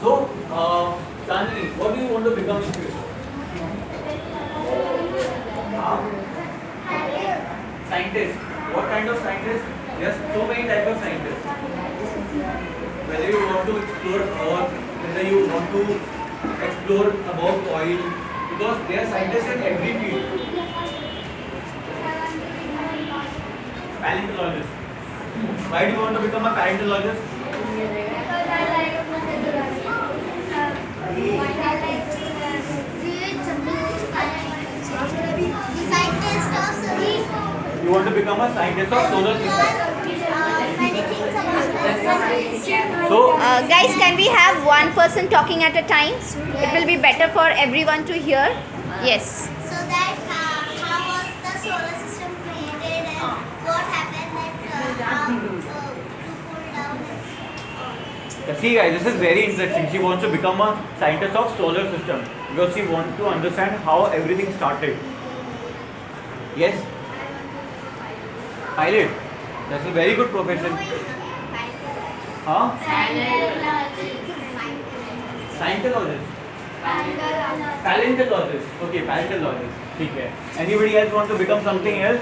So, Chandni, what do you want to become in future? Scientist. What kind of scientist? There's so many types of scientists. Whether you want to explore Earth, whether you want to explore about oil, because there are scientists in every field. Paleontologist. Why do you want to become a paleontologist? You want to become a scientist of solar system. So, Guys, can we have one person talking at a time? It will be better for everyone to hear. Yes. So that how was the solar system created and what happened that how to cool down? see guys, this is very interesting. She wants to become a scientist of solar system because she wants to understand how everything started. Yes? Pilot. That's a very good profession. Huh? Scientologist. Paleontologist. Okay, paleontologist. Okay. Anybody else want to become something else?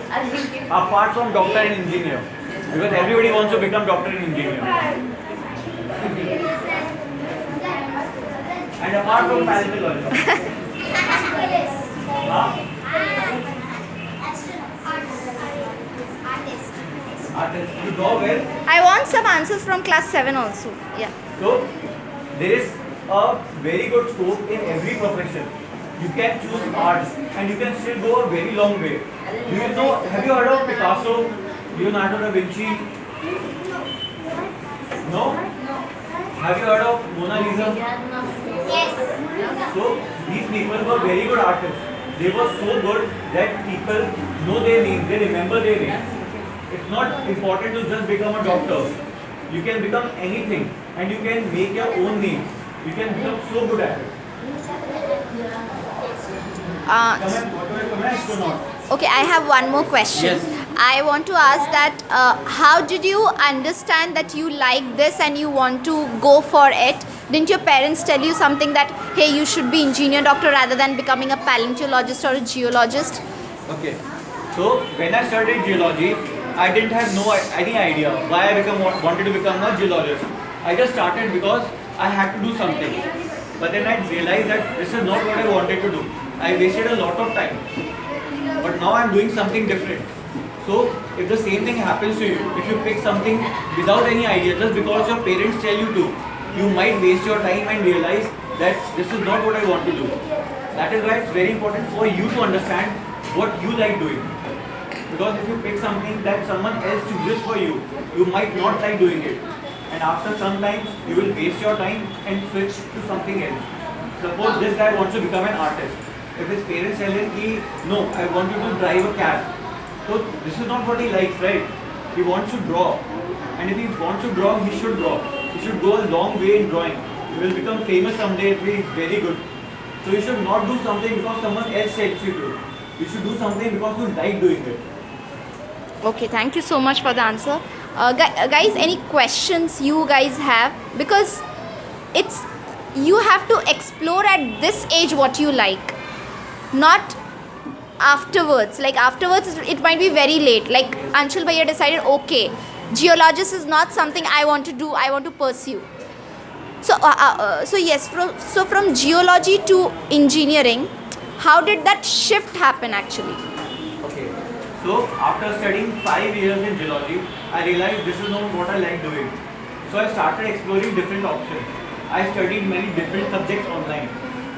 Apart from doctor and engineer. Because everybody wants to become doctor and engineer. And apart from paleontologist. Huh? Artist. You draw well. I want some answers from class 7 also. Yeah. So, there is a very good scope in every profession. You can choose arts and you can still go a very long way. Do you know, have you heard of Picasso, Leonardo da Vinci? No? Have you heard of Mona Lisa? Yes. So, these people were very good artists. They were so good that people know their names, they remember their names. It's not important to just become a doctor. You can become anything and you can make your own name. You can become so good at it. Come an astronaut. Okay, I have one more question. Yes. I want to ask that how did you understand that you like this and you want to go for it? Didn't your parents tell you something that, hey, you should be engineer doctor rather than becoming a paleontologist or a geologist? Okay. So when I studied geology, I didn't have any idea why I wanted to become a geologist. I just started because I had to do something. But then I realized that this is not what I wanted to do. I wasted a lot of time. But now I'm doing something different. So if the same thing happens to you, if you pick something without any idea, just because your parents tell you to, you might waste your time and realize that this is not what I want to do. That is why it's very important for you to understand what you like doing. Because if you pick something that someone else chooses for you, you might not like doing it. And after some time, you will waste your time and switch to something else. Suppose this guy wants to become an artist. If his parents tell him, no, I want you to drive a cab. So this is not what he likes, right? He wants to draw. And if he wants to draw, he should draw. He should go a long way in drawing. He will become famous someday if he is very good. So you should not do something because someone else tells you to. You should do something because you like doing it. Okay, thank you so much for the answer. Guys, any questions you guys have? Because you have to explore at this age what you like, not afterwards. Like afterwards, it might be very late. Like Anshul Bhaiya decided, okay, geologist is not something I want to do, I want to pursue. So, yes, from geology to engineering, how did that shift happen actually? Okay. So after studying 5 years in geology, I realized this is not what I like doing. So I started exploring different options. I studied many different subjects online.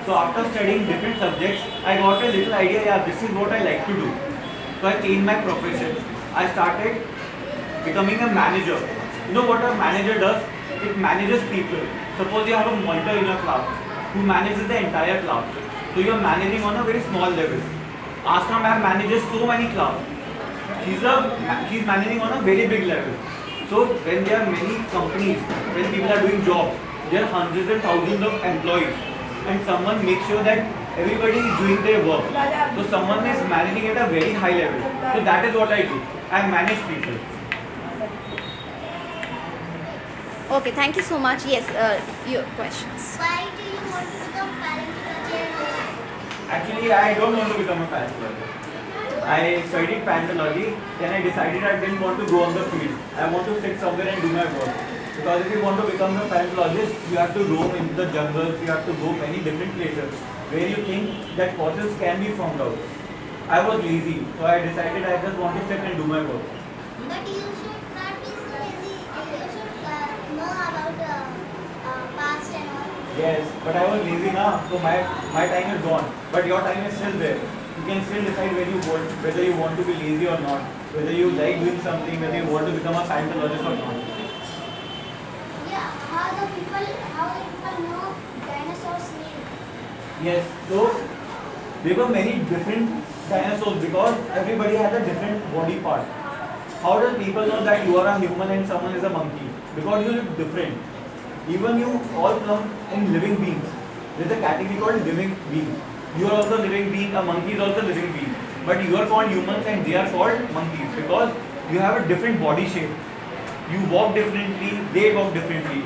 So after studying different subjects, I got a little idea, yeah, this is what I like to do. So I changed my profession. I started becoming a manager. You know what a manager does? It manages people. Suppose you have a monitor in your class who manages the entire class. So you are managing on a very small level. Asna ma'am manages so many classes. She's managing on a very big level. So when there are many companies, when people are doing jobs, there are hundreds and thousands of employees, and someone makes sure that everybody is doing their work. So someone is managing at a very high level. So that is what I do. I manage people. Okay, thank you so much. Yes, your questions. Why do you want to become paleontologist? Actually, I don't want to become a paleontologist. I studied paleontology, then I decided I didn't want to go on the field. I want to sit somewhere and do my work. Because if you want to become a paleontologist, you have to roam in the jungles, you have to go many different places where you think that fossils can be found out. I was lazy, so I decided I just want to sit and do my work. But you should not be so lazy. You should know about past and all. Yes, but I was lazy now, so my time is gone. But your time is still there. You can still decide whether you want to be lazy or not, whether you like doing something, whether you want to become a paleontologist or not. Yeah, how the people know dinosaurs name? Yes, so there were many different dinosaurs because everybody has a different body part. How does people know that you are a human and someone is a monkey? Because you look different. Even you all come in living beings. There is a category called living beings. You are also a living being, a monkey is also a living being. But you are called humans and they are called monkeys because you have a different body shape. You walk differently, they walk differently.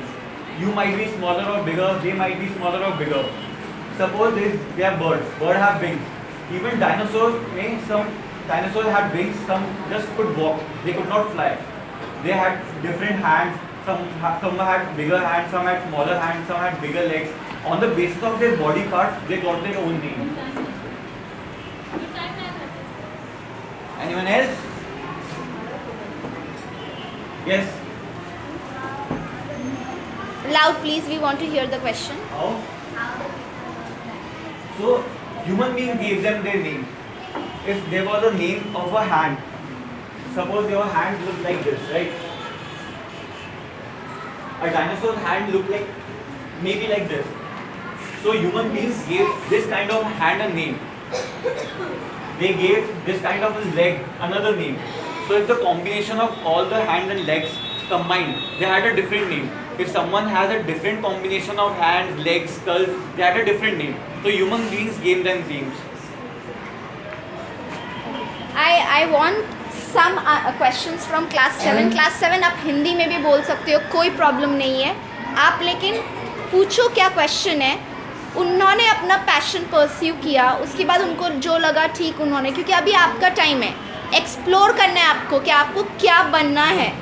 You might be smaller or bigger, they might be smaller or bigger. Suppose they are birds. Birds have wings. Even some dinosaurs had wings, some just could walk. They could not fly. They had different hands. Some had bigger hands, some had smaller hands, some had bigger legs. On the basis of their body parts, they got their own name. Anyone else? Yes. Loud, please. We want to hear the question. How? So, human beings gave them their name. If there was a name of a hand, suppose your hand looked like this, right? A dinosaur's hand looked like maybe like this. So human beings gave this kind of hand a name. They gave this kind of leg another name. So if the combination of all the hands and legs combined, they had a different name. If someone has a different combination of hands, legs, skull, they had a different name. So human beings gave them names. I want some questions from class 7. Class 7 आप हिंदी में भी बोल सकते हो, कोई problem नहीं है. आप लेकिन पूछो क्या क्वेश्चन है. उन्होंने अपना पैशन परस्यू किया, उसके बाद उनको जो लगा ठीक उन्होंने, क्योंकि अभी आपका टाइम है, एक्सप्लोर करना है आपको कि आपको क्या बनना है,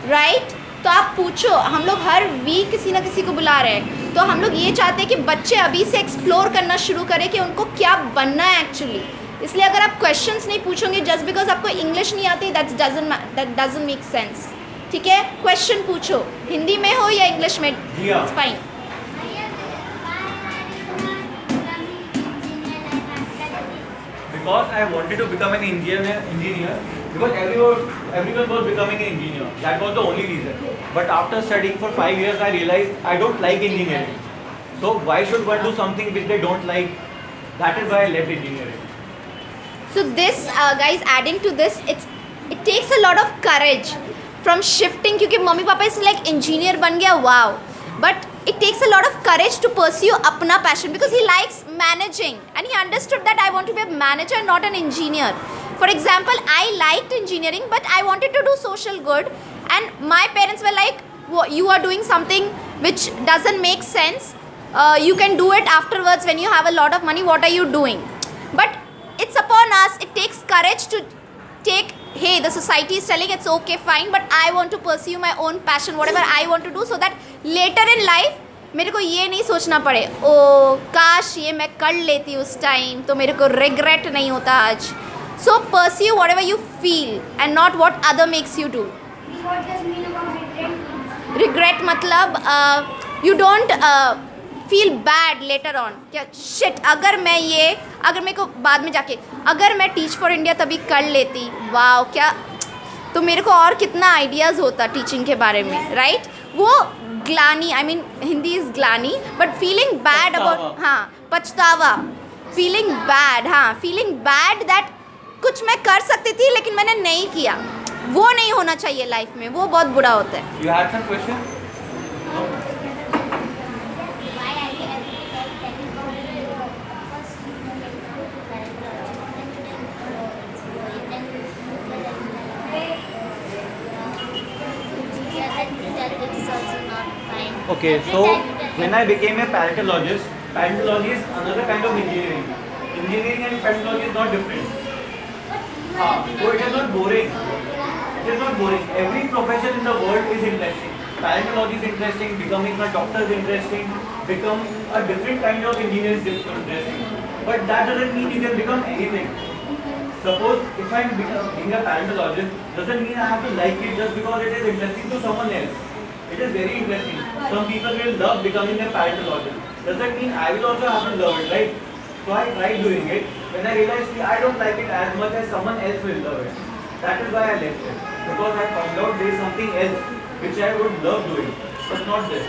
राइट? तो आप पूछो. हम लोग हर वीक किसी ना किसी को बुला रहे हैं, तो हम लोग ये चाहते हैं कि बच्चे अभी से एक्सप्लोर करना शुरू करें कि उनको क्या बनना है एक्चुअली. इसलिए अगर आप क्वेश्चंस नहीं पूछोगे जस्ट बिकॉज आपको इंग्लिश नहीं आती, दैट डजंट मेक सेंस. ठीक है, क्वेश्चन पूछो, हिंदी में हो या इंग्लिश में, it's fine. Because I wanted to become an engineer because everyone was becoming an engineer. That was the only reason. But after studying for 5 years, I realized I don't like engineering. So why should one do something which they don't like? That is why I left engineering. So this guys, adding to this, it takes a lot of courage from shifting, क्योंकि mummy papa इस like engineer बन गया, wow, but it takes a lot of courage to pursue अपना passion because he likes managing and he understood that I want to be a manager, not an engineer. For example, I liked engineering but I wanted to do social good and my parents were like, you are doing something which doesn't make sense. You can do it afterwards when you have a lot of money. What are you doing? But it's upon us. It takes courage to take, hey, the society is telling it's okay, fine, but I want to pursue my own passion, whatever I want to do, so that later in life मेरे को ये नहीं सोचना पड़े, ओ काश ये मैं कर लेती उस टाइम तो मेरे को रिग्रेट नहीं होता आज. So pursue whatever you feel and not what other makes you do. What does mean about regret? Regret मतलब you don't feel bad later on. क्या shit, अगर मेरे को बाद में जाके अगर मैं टीच फॉर इंडिया तभी कर लेती, वाओ क्या, तो मेरे को और कितना आइडियाज़ होता टीचिंग के बारे में, राइट? वो ग्लानी, आई मीन हिंदी इज़ ग्लानी, बट फीलिंग बैड अबाउट, हाँ, पछतावा, फीलिंग बैड, हाँ, फीलिंग बैड दैट कुछ मैं कर सकती थी लेकिन मैंने नहीं किया, वो नहीं होना चाहिए लाइफ में, वो बहुत बुरा होता है. You had some question? Why are you first it is also not Okay, so when I became a paleontologist, paleontology is another kind of engineering. Engineering and paleontology is not different. So it is not boring. It is not boring. Every profession in the world is interesting. Paleontology is interesting. Becoming a doctor is interesting. Become a different kind of engineer is interesting. But that doesn't mean you can become anything. Suppose if I am being a paleontologist, doesn't mean I have to like it just because it is interesting to someone else. It is very interesting. Some people will love becoming a paleontologist. Doesn't mean I will also have to love it, right? So I tried doing it. When I realized I don't like it as much as someone else will love it. That is why I left it. Because I found out there is something else which I would love doing, but not this.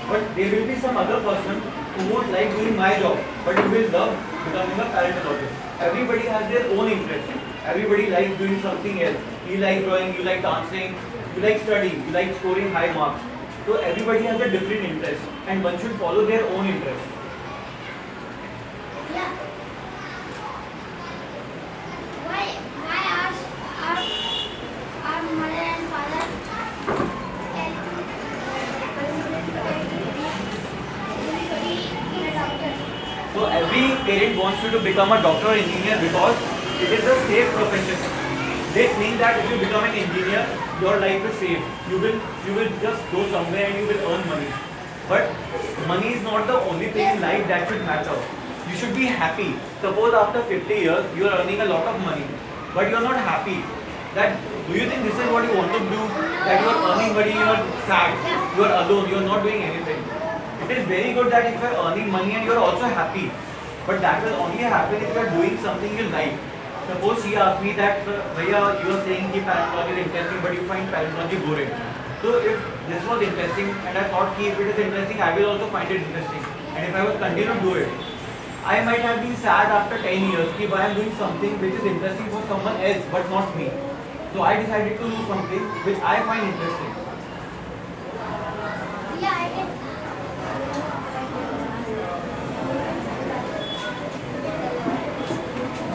But there will be some other person who won't like doing my job, but who will love becoming a paleontologist. Everybody has their own interest. Everybody likes doing something else. You like drawing, you like dancing, you like studying, you like scoring high marks. So everybody has a different interest, and one should follow their own interest. Yeah. Why our mother and father be a doctor? So every parent wants you to become a doctor or engineer because it is a safe profession. They think that if you become an engineer, your life is safe. You will just go somewhere and you will earn money. But money is not the only thing in life that should matter. You should be happy. Suppose after 50 years you are earning a lot of money, but you are not happy. That do you think this is what you want to do? That you are earning money, you are sad, you are alone, you are not doing anything. It is very good that if you are earning money and you are also happy, but that will only happen if you are doing something you like. Suppose she asked me that, Bhaiya, you are saying that paleontology is interesting, but you find paleontology boring. So if this was interesting and I thought if it is interesting, I will also find it interesting. And if I will continue to do it, I might have been sad after 10 years if I am doing something which is interesting for someone else but not me. So I decided to do something which I find interesting. Yeah, I can.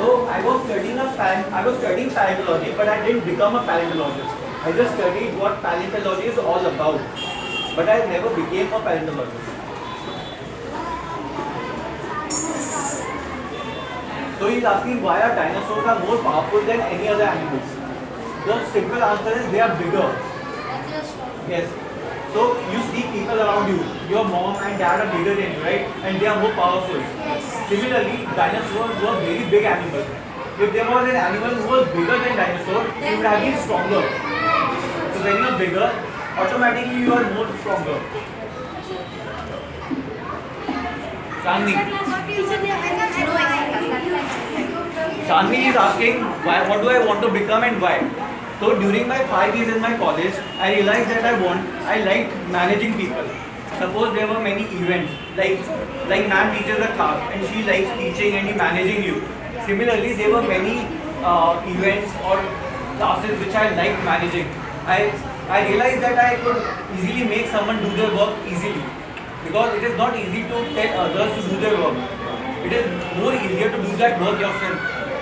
So I was studying paleontology, but I didn't become a paleontologist. I just studied what paleontology is all about, but I never became a paleontologist. So he's asking why are dinosaurs are more powerful than any other animals? The simple answer is they are bigger. Yes. So you see people around you, your mom and dad are bigger than you, right? And they are more powerful. Similarly, dinosaurs were very big animals. If there was an animal who was bigger than dinosaur, he would have been stronger. So when you are bigger, automatically you are more stronger. Chandni. Chandni is asking why, what do I want to become and why? So during my 5 years in my college, I realized that I liked managing people. Suppose there were many events, like ma'am teaches a class and she likes teaching and managing you. Similarly, there were many events or classes which I liked managing. I realized that I could easily make someone do their work easily because it is not easy to tell others to do their work. It is more easier to do that work yourself.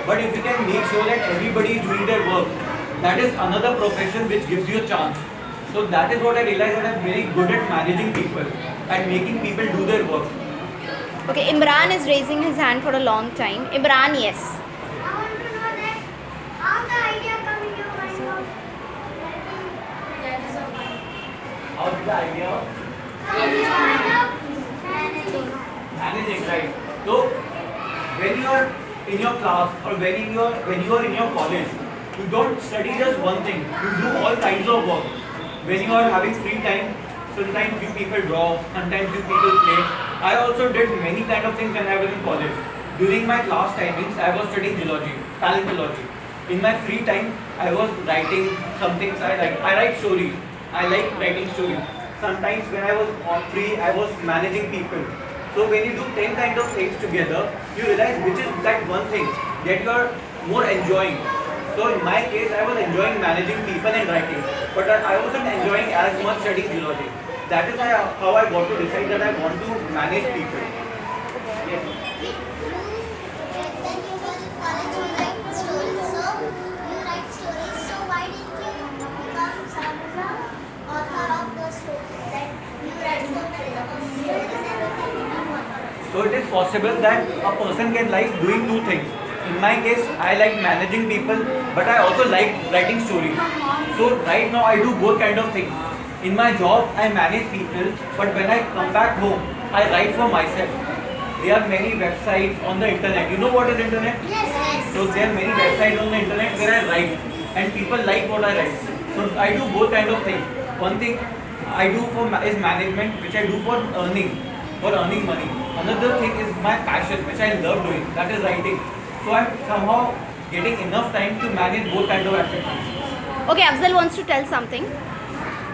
But if you can make sure that everybody is doing their work, that is another profession which gives you a chance. So that is what I realized that I'm very good at managing people and making people do their work. Okay, Imran is raising his hand for a long time. Imran, yes. I want to know that how the idea come in your mind of How is the idea of managing, right? So when you are in your class or when you are in your college, you don't study just one thing. You do all kinds of work. When you are having free time, sometimes you people draw, sometimes you people play. I also did many kind of things when I was in college. During my class timings, I was studying geology, paleontology. In my free time, I was writing some things I like. I write stories. I like writing stories. Sometimes when I was free, I was managing people. So when you do 10 kinds of things together, you realize which is that one thing that you are more enjoying. So in my case, I was enjoying managing people and writing, but I wasn't enjoying as much studying geology. That is how I got to decide that I want to manage people. Yes. when you were in college, you write stories. So you write stories. So why didn't you become some author of the stories that you write? So So it is possible that a person can like doing two things. In my case, I like managing people, but I also like writing stories. So right now I do both kind of things. In my job, I manage people, but when I come back home, I write for myself. There are many websites on the internet. You know what is internet? Yes. So there are many websites on the internet where I write, and people like what I write. So I do both kind of things. One thing I do is management, which I do for earning money. Another thing is my passion, which I love doing. That is writing. So I'm somehow getting enough time to manage both kind of activities. Okay, Afzal wants to tell something.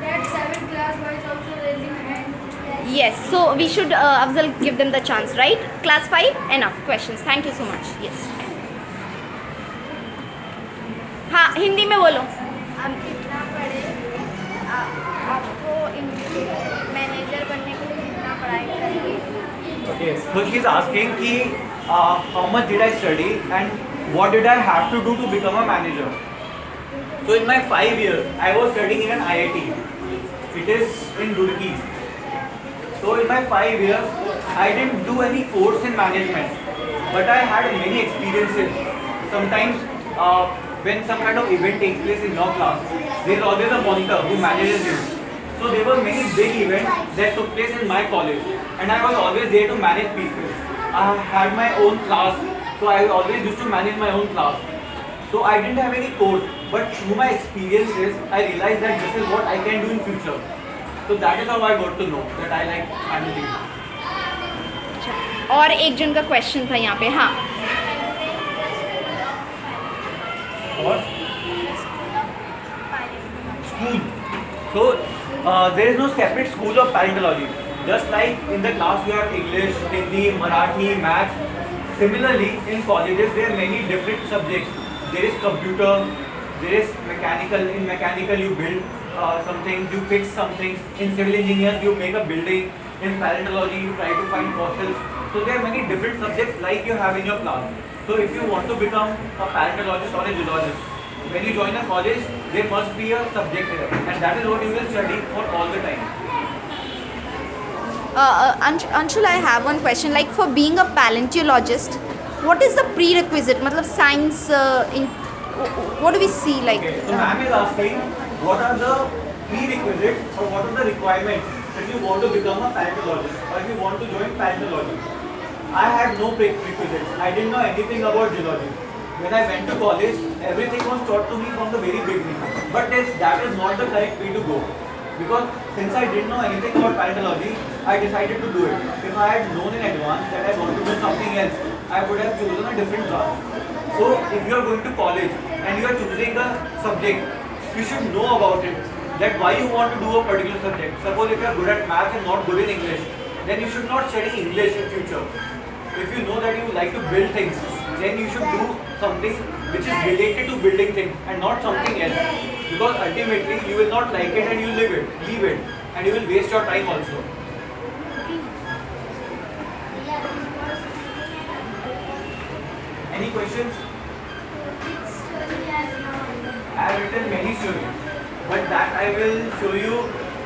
That 7th class boys also raising hand. Yes, so we should Afzal give them the chance, right? Class 5, enough questions. Thank you so much. Yes. हाँ हिंदी में बोलो. आप कितना पढ़े? आपको manager बनने के लिए कितना पढ़ाई करेंगे? Okay, so she's asking ki, how much did I study and what did I have to do to become a manager? So in my 5 years, I was studying in an IIT. It is in Roorkee. So in my 5 years, I didn't do any course in management, but I had many experiences. Sometimes when some kind of event takes place in your class, there is always a monitor who manages you. So there were many big events that took place in my college, and I was always there to manage people. I had my own class, so I always used to manage my own class. So I didn't have any course, but through my experiences, I realized that this is what I can do in future. So that is how I got to know that I like managing. और एक जन का question था यहाँ पे. हाँ Or school. So there is no separate school of parentology. Just like in the class you have English, Hindi, Marathi, Maths. Similarly, in colleges there are many different subjects. There is computer, there is mechanical. In mechanical you build something, you fix something. In civil engineers you make a building. In parentology you try to find fossils. So there are many different subjects like you have in your class. So if you want to become a parentologist or a zoologist, when you join a college, there must be a subject here, and that is what you will study for all the time. Anshul, I have one question. Like for being a paleontologist, what is the prerequisite? मतलब science in what do we see like? Okay, so ma'am is asking what are the prerequisites or what are the requirements if you want to become a paleontologist or if you want to join paleontology. I had no prerequisites. I didn't know anything about geology. When I went to college, everything was taught to me from the very beginning. But that is not the correct way to go. Because since I didn't know anything about paleontology, I decided to do it. If I had known in advance that I want to do something else, I would have chosen a different path. So if you are going to college and you are choosing a subject, you should know about it. That why you want to do a particular subject. Suppose if you are good at maths and not good in English, then you should not study English in future. If you know that you like to build things, then you should do something which is related to building things and not something else. Because ultimately you will not like it and you leave it, and you will waste your time also. Any questions? I have written many stories, but that I will show you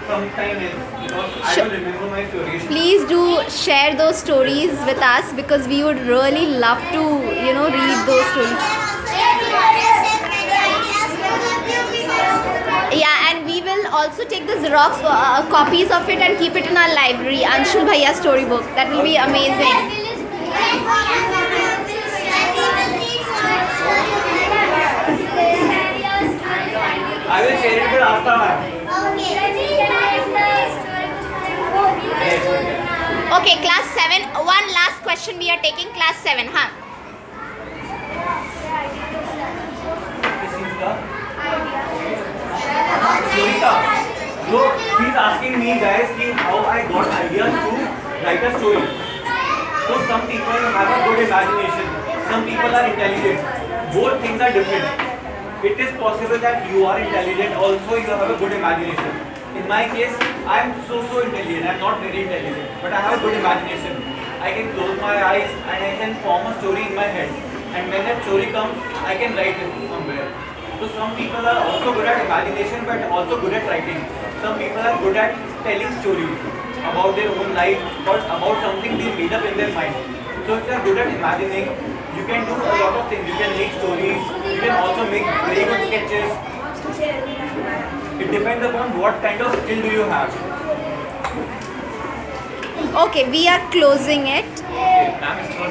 sometime else because I Sure. don't remember my stories. Please do share those stories with us because we would really love to, read those stories. Yeah, and we will also take the Xerox copies of it and keep it in our library. Anshul Bhaiya's storybook. That will be amazing. I will share it with Asta ma'am. Okay, class 7. One last question we are taking. Class 7. Huh? This is the Sorita. So she's asking me guys ki how I got ideas to write a story. So some people have a good imagination. Some people are intelligent. Both things are different. It is possible that you are intelligent, also you have a good imagination. In my case, I am so intelligent. I am not very intelligent, but I have a good imagination. I can close my eyes and I can form a story in my head. And when that story comes, I can write it somewhere. So some people are also good at imagination, but also good at writing. Some people are good at telling stories. about their own life or about something they made up in their mind. So if you are good at imagining, you can do a lot of things. You can make stories. You can also make very good sketches. It depends upon what kind of skill do you have. Okay, we are closing it. Okay, ma'am is